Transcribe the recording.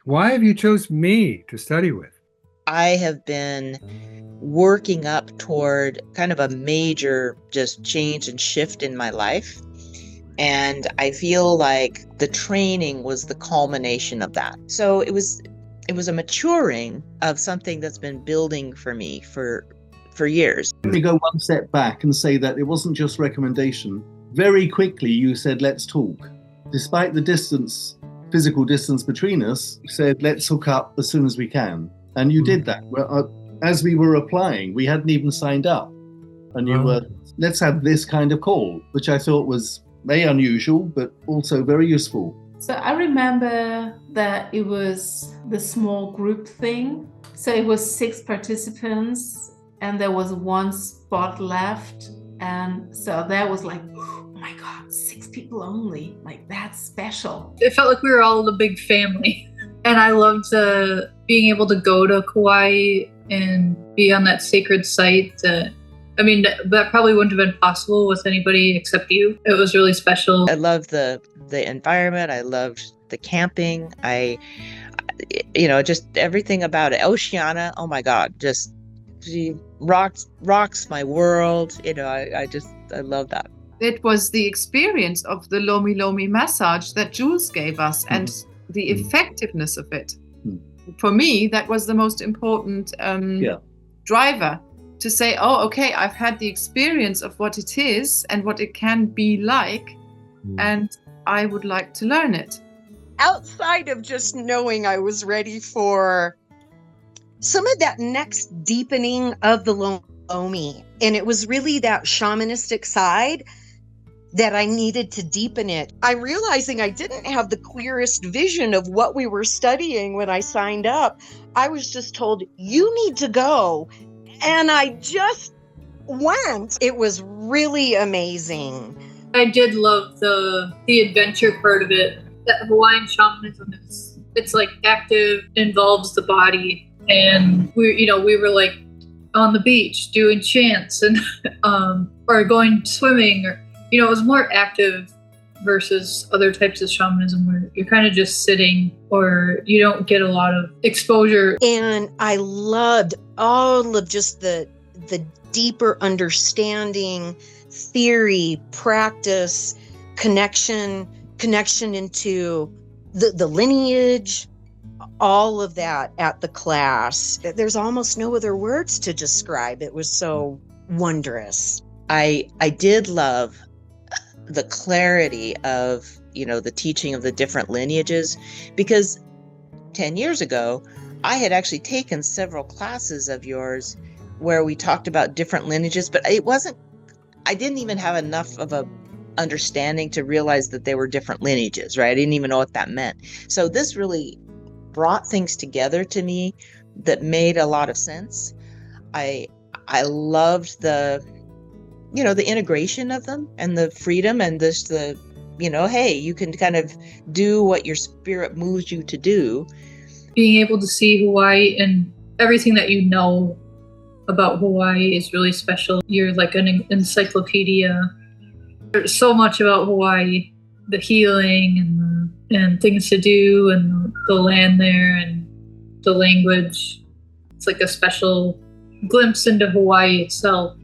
Why have you chose me to study with? I have been working up toward kind of a major just change and shift in my life. And I feel like the training was the culmination of that. So it was a maturing of something that's been building for me for years. Let me go one step back and say that it wasn't just recommendation. Very quickly you said, let's talk. Despite the distance, physical distance between us, you said, let's hook up as soon as we can. And you did that. Well, as we were applying, we hadn't even signed up. And you were, let's have this kind of call, which I thought was very unusual, but also very useful. So I remember that it was the small group thing. So it was 6 participants and there was 1 spot left. And so that was like, oh my God, 6 people only. Like, that's special. It felt like we were all a big family. And I loved being able to go to Kauai and be on that sacred site. That probably wouldn't have been possible with anybody except you. It was really special. I loved the environment. I loved the camping. Just everything about it. Oceana, oh my God, just she rocks my world. I love that. It was the experience of the Lomi Lomi massage that Jules gave us and the effectiveness of it. For me, that was the most important driver. To say, oh, okay, I've had the experience of what it is and what it can be like, and I would like to learn it. Outside of just knowing I was ready for some of that next deepening of the Lomi, and it was really that shamanistic side that I needed to deepen it. I'm realizing I didn't have the clearest vision of what we were studying when I signed up. I was just told, you need to go. And I just went. It was really amazing. I did love the adventure part of it. That Hawaiian shamanism it's like active, involves the body, and we were like on the beach doing chants and or going swimming, or it was more active versus other types of shamanism where you're kind of just sitting or you don't get a lot of exposure. And I loved all of just the deeper understanding, theory, practice, connection into the lineage, all of that at the class. There's almost no other words to describe. It was so wondrous. I did love the clarity of, the teaching of the different lineages, because 10 years ago, I had actually taken several classes of yours where we talked about different lineages, but I didn't even have enough of a understanding to realize that they were different lineages, right? I didn't even know what that meant. So this really brought things together to me that made a lot of sense. I loved the integration of them and the freedom and hey, you can kind of do what your spirit moves you to do. Being able to see Hawaii and everything that you know about Hawaii is really special. You're like an encyclopedia. There's so much about Hawaii, the healing and things to do and the land there and the language. It's like a special glimpse into Hawaii itself.